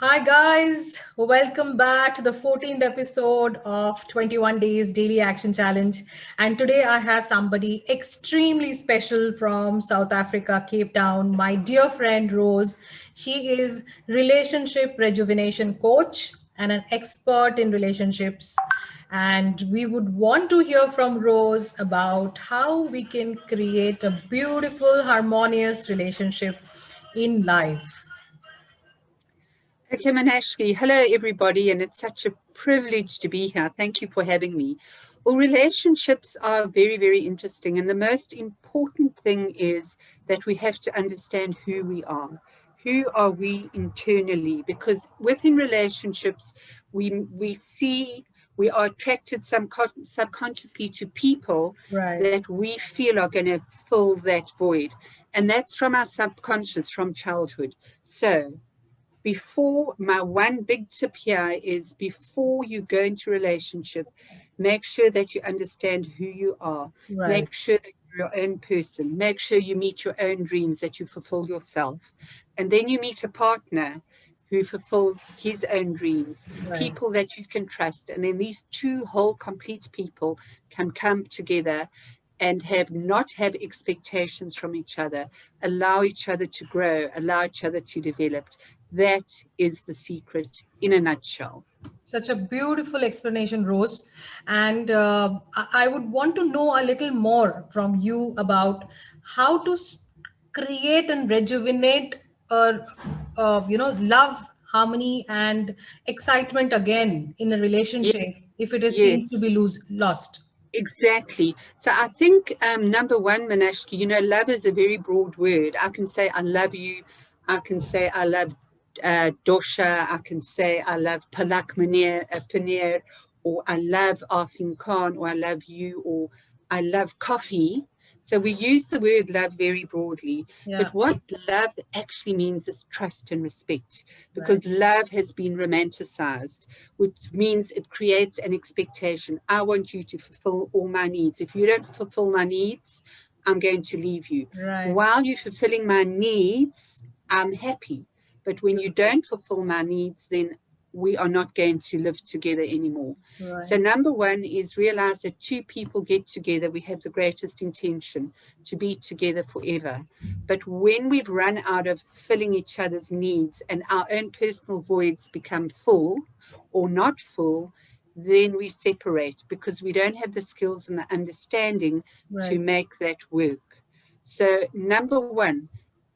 Hi, guys. Welcome back to the 14th episode of 21 Days Daily Action Challenge. And today I have somebody extremely special from South Africa, Cape Town, my dear friend Rose. She is relationship rejuvenation coach and an expert in relationships. And we would want to hear from Rose about how we can create a beautiful, harmonious relationship in life. Okay, Manashki. Hello, everybody, and it's such a privilege to be here. Thank you for having me. Well, relationships are very, very interesting, and the most important thing is that we have to understand who we are. Who are we internally? Because within relationships, we see we are attracted subconsciously to people Right. that we feel are going to fill that void, and that's from our subconscious, from childhood. So before my one big tip here is before you go into a relationship, make sure that you understand who you are. Right. Make sure that you're your own person. Make sure you meet your own dreams, that you fulfill yourself. And then you meet a partner who fulfills his own dreams, Right. people that you can trust. And then these two whole complete people can come together and have expectations from each other, allow each other to grow, allow each other to develop. That is the secret in a nutshell. Such a beautiful explanation, Rose. And I would want to know a little more from you about how to create and rejuvenate, love, harmony, and excitement again in a Yes, relationship if it is seems to yes, be lost. exactly. So I think number one, Manashki, love is a very broad word. I can say I love you. I can say I love Dosha. I can say I love Palak Paneer, or I love Arfin Khan, or I love you, or I love coffee. So we use the word love very broadly. Yeah. But what love actually means is trust and respect, Right. because love has been romanticized, which means it creates an expectation. I want you to fulfill all my needs. If you don't fulfill my needs, I'm going to leave you. Right. While you're fulfilling my needs, I'm happy. But when you Beautiful. don't fulfill my needs, then we are not going to live together anymore. So, Right. number one is realize that two people get together, we have the greatest intention to be together forever. But when we've run out of filling each other's needs and our own personal voids become full or not full, then we separate because we don't have the skills and the understanding to Right. make that work. So, number one,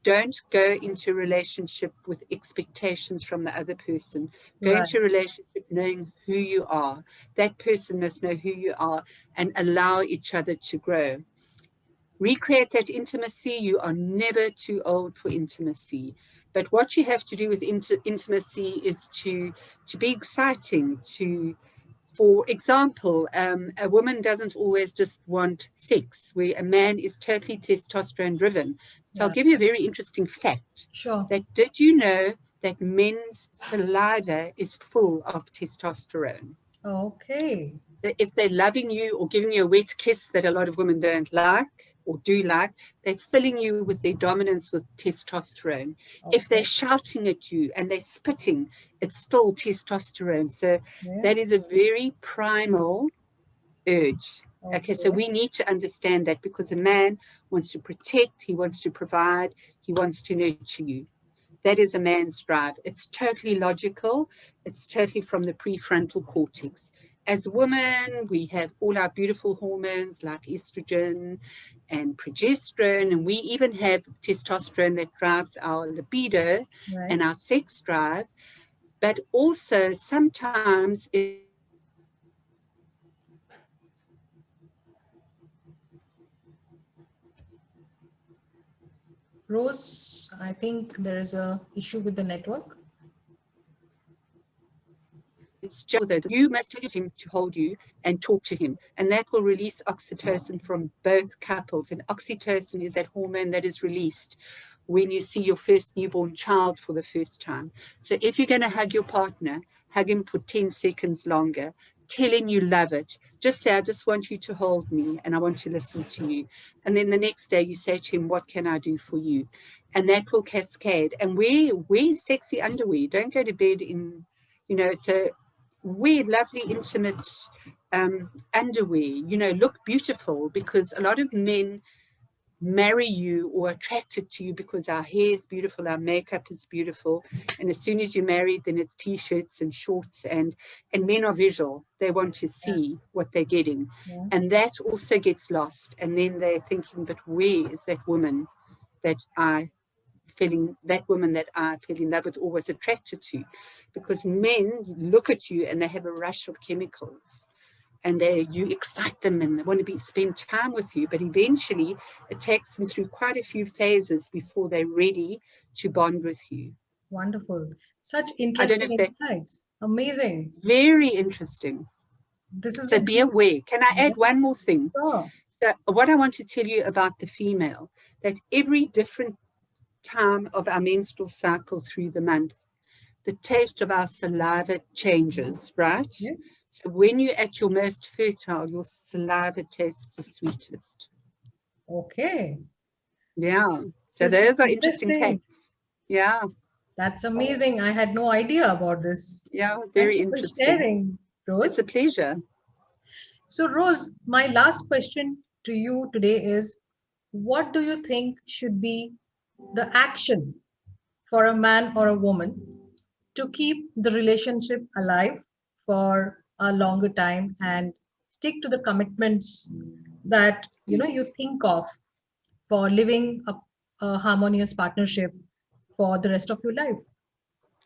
don't go into a relationship with expectations from the other person. Go Right. into a relationship knowing who you are. That person must know who you are and allow each other to grow. Recreate that intimacy. You are never too old for intimacy. But what you have to do with intimacy is to be exciting, for example, a woman doesn't always just want sex, where a man is totally testosterone driven. So I'll Yeah. give you a very interesting fact Sure. that did you know that men's saliva is full of testosterone? Okay. That if they're loving you or giving you a wet kiss that a lot of women don't like or do like, they're filling you with their dominance with testosterone. If they're Okay. shouting at you and they're spitting, it's still testosterone. So Yeah. that is a very primal urge. Okay, so Okay. we need to understand that because a man wants to protect, he wants to provide, he wants to nurture you. That is a man's drive. It's totally logical. It's totally from the prefrontal cortex. As women, we have all our beautiful hormones like estrogen and progesterone, and we even have testosterone that drives our libido Right. and our sex drive. But also, sometimes it takes a man to fulfill our needs. So if we are Rose, I think there is a issue with the network. it's just you must tell him to hold you and talk to him, and that will release oxytocin from both couples. And oxytocin is that hormone that is released when you see your first newborn child for the first time. So if you're going to hug your partner, hug him for 10 seconds longer. tell him you love it. Just say, I just want you to hold me and I want to listen to you. And then the next day you say to him, what can I do for you? And that will cascade. And wear sexy underwear. Don't go to bed in, so wear lovely, intimate underwear, look beautiful, because a lot of men marry you or attracted to you because our hair is beautiful, our makeup is beautiful, and as soon as you're married, then it's t-shirts and shorts, and men are visual. They want to Yeah. see what they're getting, Yeah. and that also gets lost. And then they're thinking, but where is that woman that I fell in love with or was attracted to? Because men look at you and they have a rush of chemicals, and you excite them and they want to spend time with you, but eventually it takes them through quite a few phases before they're ready to bond with you. Wonderful. Such I don't know interesting if that insights. Amazing. very interesting. This is So a be deep. aware. Can I Yeah. add one more thing? Sure. So what I want to tell you about the female, that every different time of our menstrual cycle through the month, the taste of our saliva changes, right? Yeah. So when you're at your most fertile, your saliva tastes the sweetest. Okay. Yeah. So This is those are interesting interesting. facts. Yeah. That's amazing. I had no idea about this. Yeah. Thank Very you for interesting. sharing, It's Rose. a pleasure. So, Rose, my last question to you today is, what do you think should be the action for a man or a woman to keep the relationship alive for a longer time and stick to the commitments that you Yes. think of for living a harmonious partnership for the rest of your life?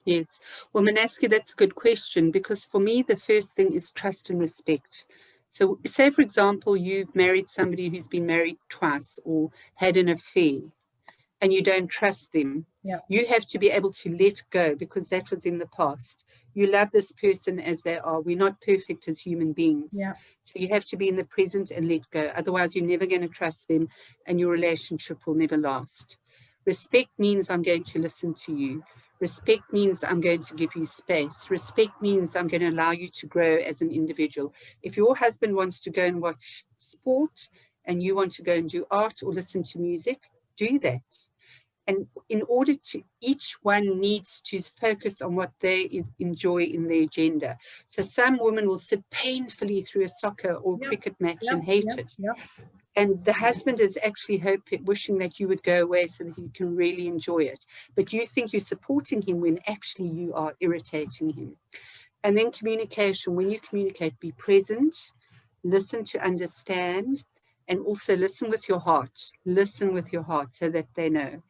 Yes. Well, Manaski, that's a good question, because for me, the first thing is trust and respect. So, say, for example, you've married somebody who's been married twice or had an affair, and you don't trust them. Yeah. You have to be able to let go, because that was in the past. You love this person as they are. We're not perfect as human beings. Yeah. So you have to be in the present and let go. Otherwise, you're never going to trust them and your relationship will never last. Respect means I'm going to listen to you. Respect means I'm going to give you space. Respect means I'm going to allow you to grow as an individual. If your husband wants to go and watch sport and you want to go and do art or listen to music, do that. And in order to, each one needs to focus on what they enjoy in their agenda. So some women will sit painfully through a soccer or Yeah. cricket match Yeah. and hate Yeah. it. Yeah. And the husband is actually wishing that you would go away so that he can really enjoy it. But you think you're supporting him when actually you are irritating him. And then communication. When you communicate, be present, listen to understand, and also listen with your heart. Listen with your heart so that they know.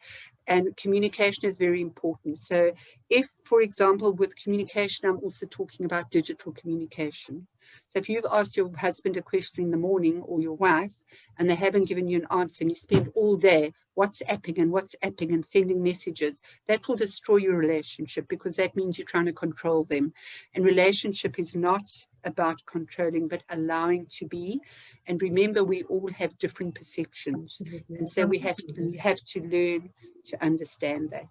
And communication is very important. So if, for example, with communication, I'm also talking about digital communication. So if you've asked your husband a question in the morning or your wife and they haven't given you an answer, and you spend all day WhatsApping and sending messages, that will destroy your relationship, because that means you're trying to control them. And relationship is not about controlling, but allowing to be. And remember, we all have different perceptions. Absolutely. And I so we completely agree. have to learn to understand that.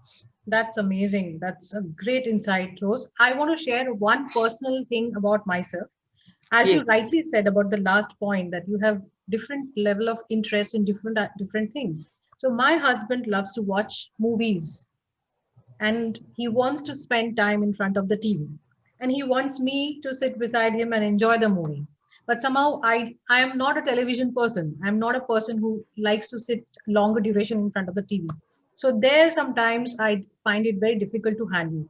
That's amazing. That's a great insight, Rose. I want to share one personal thing about myself. As you Yes. rightly said about the last point, that you have different level of interest in different things. So my husband loves to watch movies and he wants to spend time in front of the TV. And he wants me to sit beside him and enjoy the movie. But somehow I am not a television person. I'm not a person who likes to sit longer duration in front of the TV. So there sometimes I find it very difficult to handle.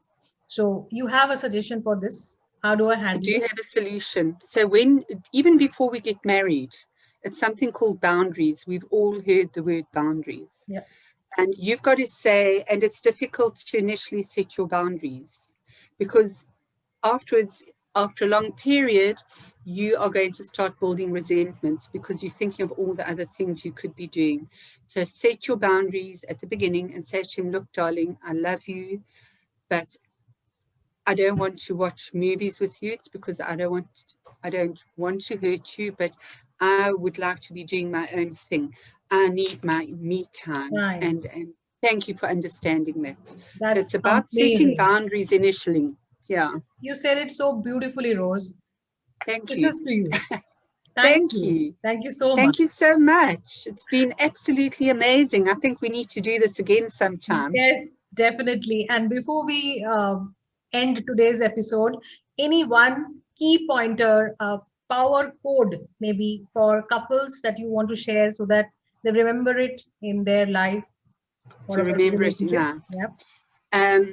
So you have a suggestion for this? How do I I handle do it? have a solution. So even before we get married, it's something called boundaries. We've all heard the word boundaries. Yeah. And you've got to say, and it's difficult to initially set your boundaries, because afterwards, after a long period, you are going to start building resentment because you're thinking of all the other things you could be doing. So set your boundaries at the beginning and say to him, look, darling, I love you, but I don't want to watch movies with you. It's because I don't want to hurt you, but I would like to be doing my own thing. I need my me time, Fine. and thank you for understanding that. So That's it's about setting amazing. boundaries initially. Yeah. You said it so beautifully, Rose. Thank This you. is to you. Thank Thank you. you. Thank you so much. Thank you so much. It's been absolutely amazing. I think we need to do this again sometime. Yes, definitely. And before we end today's episode, any one key pointer, power code, maybe for couples that you want to share so that they remember it in their life or To of every remember it in relationship? life. Yeah,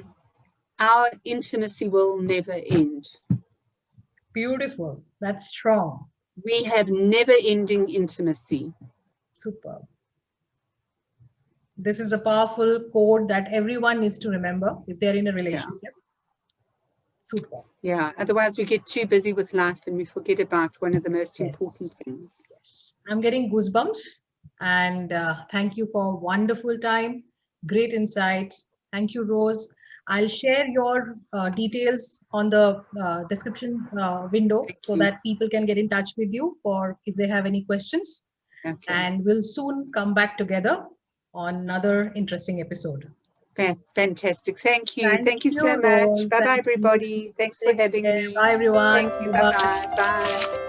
Our intimacy will never end. beautiful. That's strong. We have never ending intimacy. Super. This is a powerful code that everyone needs to remember if they're in a Yeah. relationship. Super. Yeah. Otherwise, we get too busy with life and we forget about one of the most important Yes. things. Yes. I'm getting goosebumps. And thank you for wonderful time, great insights. Thank you, Rose. I'll share your details on the description window Thank so you. that people can get in touch with you for if they have any questions. Okay. And we'll soon come back together on another interesting episode. Fantastic. Thank you. Thank Thank you you, so much. Rose. Bye bye, Thank you. everybody. Thanks for Take having care. me. Bye, everyone. Thank you. Bye Bye. bye. Bye.